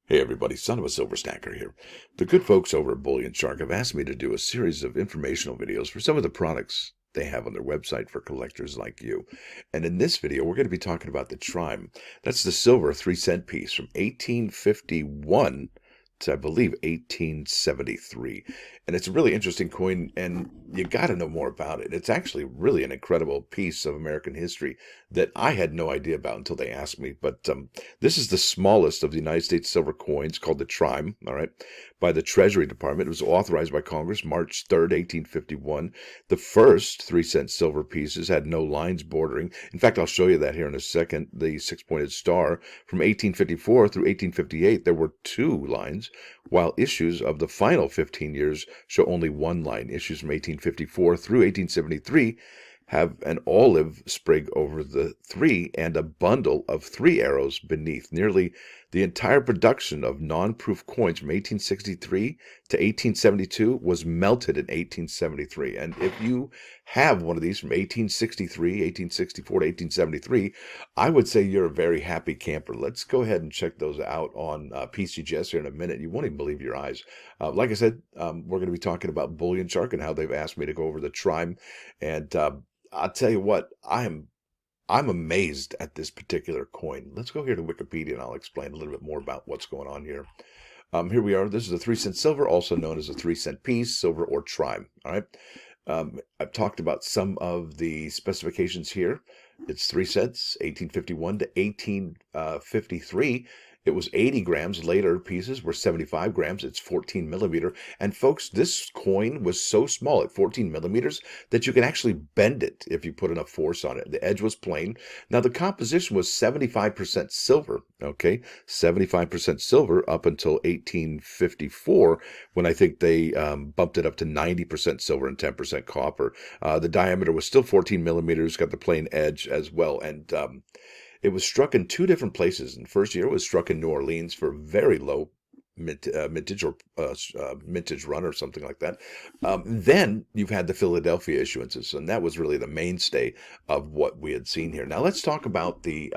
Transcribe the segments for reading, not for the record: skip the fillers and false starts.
Hey everybody, son of a silver stacker here. The good folks over at Bullion Shark have asked me to do a series of informational videos for some of the products they have on their website for collectors like you. And in this video, we're going to be talking about the Trime. That's the silver 3-cent piece from 1851 to, I believe, 1873. And it's a really interesting coin, and you got to know more about it. It's actually really an incredible piece of American history that I had no idea about until they asked me. But this is the smallest of the United States silver coins, called the Trime, all right, by the Treasury Department. It was authorized by Congress March 3rd, 1851. The first 3-cent silver pieces had no lines bordering. In fact, I'll show you that here in a second. The six-pointed star from 1854 through 1858, there were 2 lines, while issues of the final 15 years show only 1 line. Issues from 1854 through 1873 have an olive sprig over the 3 and a bundle of 3 arrows beneath. Nearly the entire production of non-proof coins from 1863 to 1872 was melted in 1873. And if you have one of these from 1863, 1864 to 1873, I would say you're a very happy camper. Let's go ahead and check those out on PCGS here in a minute. You won't even believe your eyes. Like I said, we're going to be talking about Bullion Shark and how they've asked me to go over the Trime. And I'll tell you what, I'm amazed at this particular coin. Let's go here to Wikipedia and I'll explain a little bit more about what's going on here. Here we are. This is a 3-cent silver, also known as a 3-cent piece, silver or Trime. All right. I've talked about some of the specifications here. It's 3 cents, 1851 to 1853. It was 80 grams. Later pieces were 75 grams. It's 14 millimeter. And folks, this coin was so small at 14 millimeters that you can actually bend it if you put enough force on it. The edge was plain. Now, the composition was 75% silver, okay? 75% silver up until 1854, when I think they bumped it up to 90% silver and 10% copper. The diameter was still 14 millimeters, got the plain edge as well. And it was struck in 2 different places. In the first year, it was struck in New Orleans for very low mintage or mintage run or something like that. Then you've had the Philadelphia issuances, and that was really the mainstay of what we had seen here. Now let's talk about the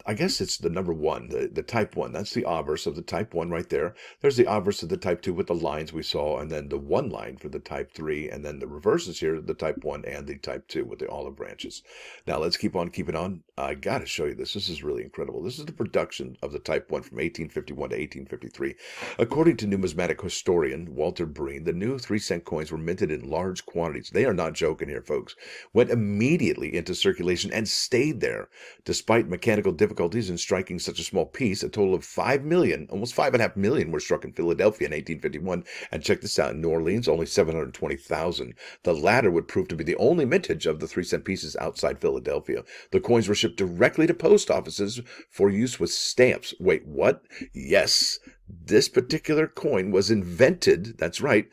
I guess it's the number 1, the type 1. That's the obverse of the type 1 right there. There's the obverse of the type 2 with the lines we saw, and then the 1 line for the type 3, and then the reverses here, the type 1 and the type 2 with the olive branches. Now let's keep on keeping on. I got to show you this. This is really incredible. This is the production of the type 1 from 1851 to 1853. According to numismatic historian Walter Breen, the new 3-cent coins were minted in large quantities. They are not joking here, folks. Went immediately into circulation and stayed there, despite mechanical difficulties in striking such a small piece. A total of 5 million, almost 5.5 million, were struck in Philadelphia in 1851. And check this out, in New Orleans, only 720,000. The latter would prove to be the only mintage of the 3-cent pieces outside Philadelphia. The coins were shipped directly to post offices for use with stamps. Wait, what? Yes, this particular coin was invented, that's right,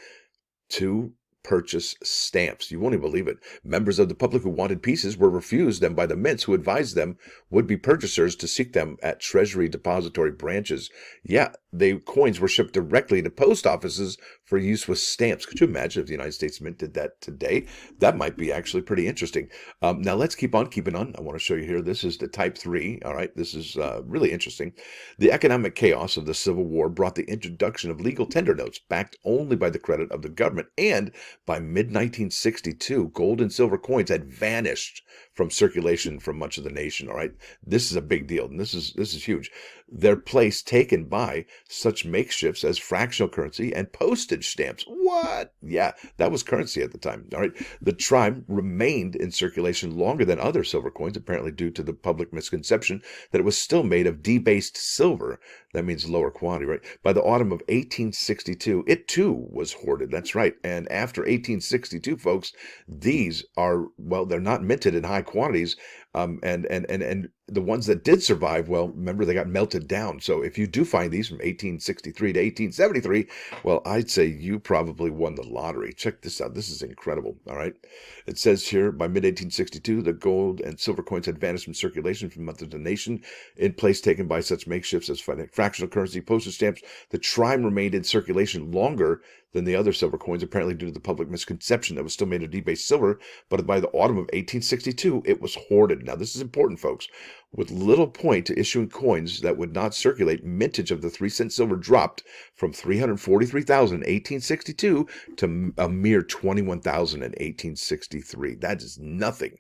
to purchase stamps. You won't even believe it. Members of the public who wanted pieces were refused them by the mints, who advised them would-be purchasers to seek them at Treasury depository branches. Yeah, the coins were shipped directly to post offices for use with stamps. Could you imagine if the United States Mint did that today? That might be actually pretty interesting. Now let's keep on keeping on. I want to show you here. This is the type 3. All right, this is really interesting. The economic chaos of the Civil War brought the introduction of legal tender notes backed only by the credit of the government, and by mid-1962, gold and silver coins had vanished from circulation from much of the nation. All right, this is a big deal, and this is huge. Their place taken by such makeshifts as fractional currency and postage stamps. What? Yeah, that was currency at the time. All right, the Trime remained in circulation longer than other silver coins, apparently due to the public misconception that it was still made of debased silver. That means lower quantity, right? By the autumn of 1862, it too was hoarded. That's right. And after 1862, folks, these are, well, they're not minted in high quantities. And the ones that did survive, well, remember, they got melted down. So if you do find these from 1863 to 1873, well, I'd say you probably won the lottery. Check this out. This is incredible. All right. It says here, by mid-1862, the gold and silver coins had vanished from circulation from much of the nation, in place taken by such makeshifts as fractional currency, postage stamps. The Trime remained in circulation longer than the other silver coins, apparently due to the public misconception that was still made of debased silver. But by the autumn of 1862, it was hoarded. Now, this is important, folks. with little point to issuing coins that would not circulate, mintage of the 3-cent silver dropped from 343,000 in 1862 to a mere 21,000 in 1863. That is nothing.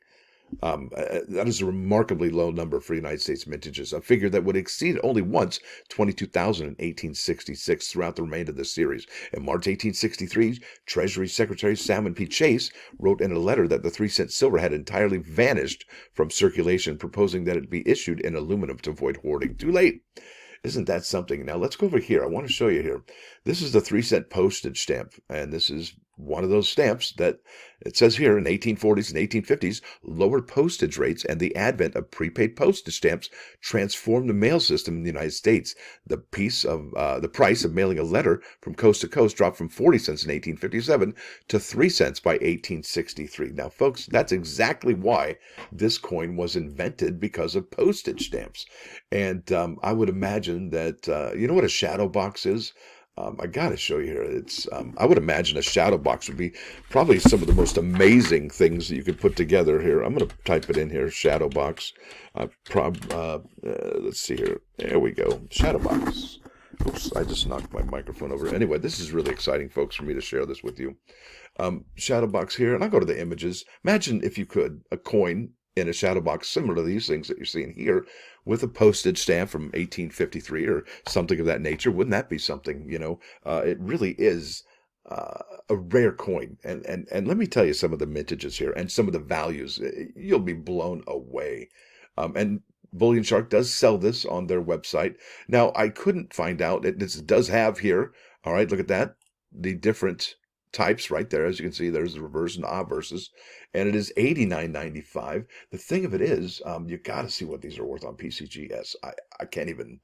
That is a remarkably low number for United States mintages, a figure that would exceed only once 22,000 in 1866 throughout the remainder of the series. In March 1863, Treasury Secretary Salmon P. Chase wrote in a letter that the 3-cent silver had entirely vanished from circulation, proposing that it be issued in aluminum to avoid hoarding. Too late. Isn't that something? Now let's go over here. I want to show you here. This is the 3-cent postage stamp, and this is one of those stamps that it says here in 1840s and 1850s, lower postage rates and the advent of prepaid postage stamps transformed the mail system in the United States. The price of mailing a letter from coast to coast dropped from 40 cents in 1857 to 3 cents by 1863. Now, folks, that's exactly why this coin was invented, because of postage stamps. And I would imagine that, you know what a shadow box is? I got to show you here. It's I would imagine a shadow box would be probably some of the most amazing things that you could put together here. I'm going to type it in here, shadow box. Let's see here. There we go, shadow box. Oops, I just knocked my microphone over. Anyway, this is really exciting, folks, for me to share this with you. Shadow box here, and I'll go to the images. Imagine, if you could, a coin in a shadow box similar to these things that you're seeing here, with a postage stamp from 1853 or something of that nature. Wouldn't that be something? You know, it really is a rare coin. And let me tell you some of the mintages here and some of the values. You'll be blown away. And Bullion Shark does sell this on their website. Now, I couldn't find out. This does have here, all right, look at that, the different types right there. As you can see, there's the reverse and obverses, and it is $89.95. The thing of it is, you got to see what these are worth on PCGS. I can't even.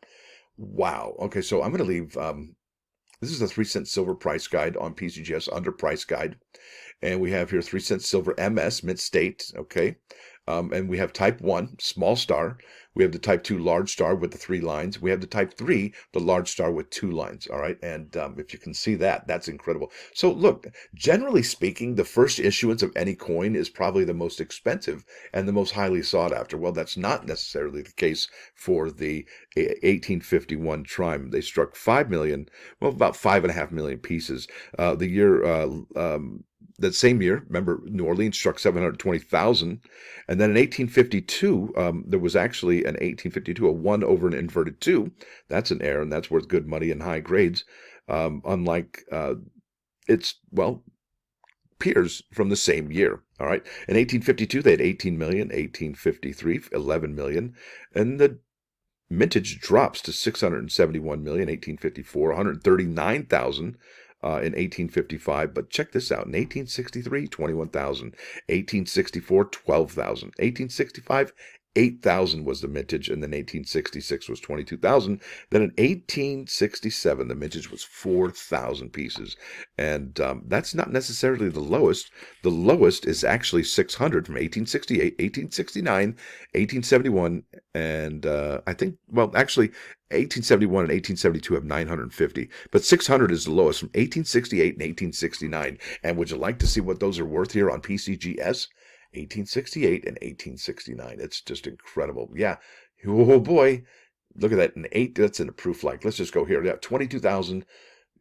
Wow. Okay, so I'm going to leave. This is the 3-cent silver price guide on PCGS under price guide, and we have here 3-cent silver MS mint state. Okay. And we have type 1, small star. We have the type 2, large star with the 3 lines. We have the type 3, the large star with 2 lines. All right. And if you can see that, that's incredible. So look, generally speaking, the first issuance of any coin is probably the most expensive and the most highly sought after. Well, that's not necessarily the case for the 1851 Trime. They struck 5 million, well, about 5.5 million pieces. The year, that same year, remember, New Orleans struck 720,000. And then in 1852, there was actually an 1852, a 1 over an inverted 2. That's an error, and that's worth good money in high grades. Unlike its, well, peers from the same year. All right. In 1852, they had 18 million, 1853, 11 million. And the mintage drops to 671 million, 1854, 139,000. In 1855, but check this out. In 1863, 21,000. 1864, 12,000. 1865, 8,000 was the mintage, and then 1866 was 22,000. Then in 1867, the mintage was 4,000 pieces, and that's not necessarily the lowest. The lowest is actually 600 from 1868, 1869, 1871, and I think, well, actually, 1871 and 1872 have 950, but 600 is the lowest from 1868 and 1869. And would you like to see what those are worth here on PCGS? 1868 and 1869. It's just incredible. Yeah. Oh boy. Look at that. That's in a proof like. Let's just go here. Yeah, 22,000.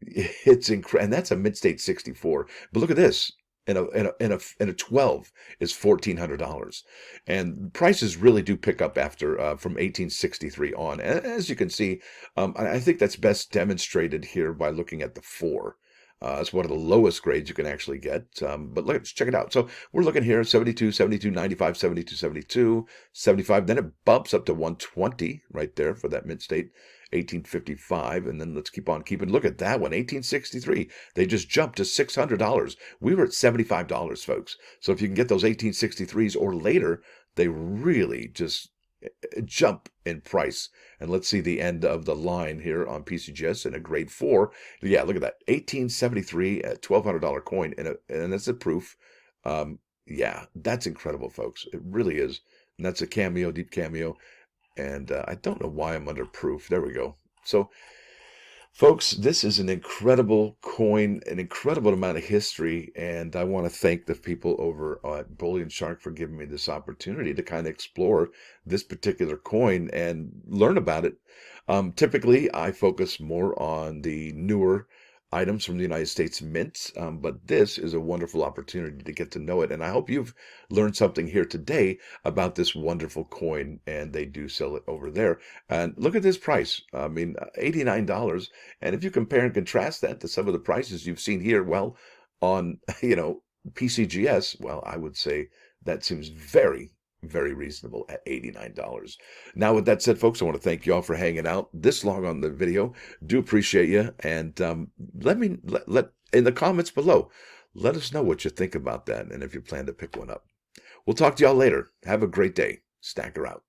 It's incredible. And that's a mid-state 64. But look at this. In a 12 is $1,400, and prices really do pick up after from 1863 on. And as you can see, I think that's best demonstrated here by looking at the 4. It's one of the lowest grades you can actually get. But let's check it out. So we're looking here 72, 72, 95, 72, 72, 75. Then it bumps up to 120 right there for that mid-state. 1855, and then let's keep on keeping. Look at that one, 1863. They just jumped to $600. We were at $75, folks. So if you can get those 1863s or later, they really just jump in price. And let's see the end of the line here on PCGS in a grade 4. Yeah, look at that, 1873 at $1,200 coin, and that's a proof. Yeah, that's incredible, folks. It really is. And that's a cameo, deep cameo. And I don't know why I'm under proof. There we go. So Folks, this is an incredible coin, an incredible amount of history, and I want to thank the people over at Bullion Shark for giving me this opportunity to kind of explore this particular coin and learn about it. Typically, I focus more on the newer items from the United States Mint, but this is a wonderful opportunity to get to know it. And I hope you've learned something here today about this wonderful coin, and they do sell it over there. And look at this price. I mean, $89. And if you compare and contrast that to some of the prices you've seen here, well, on, PCGS, well, I would say that seems very, very reasonable at $89. Now, with that said, folks, I want to thank you all for hanging out this long on the video. Do appreciate you. And let in the comments below, let us know what you think about that and if you plan to pick one up. We'll talk to y'all later. Have a great day. Stacker out.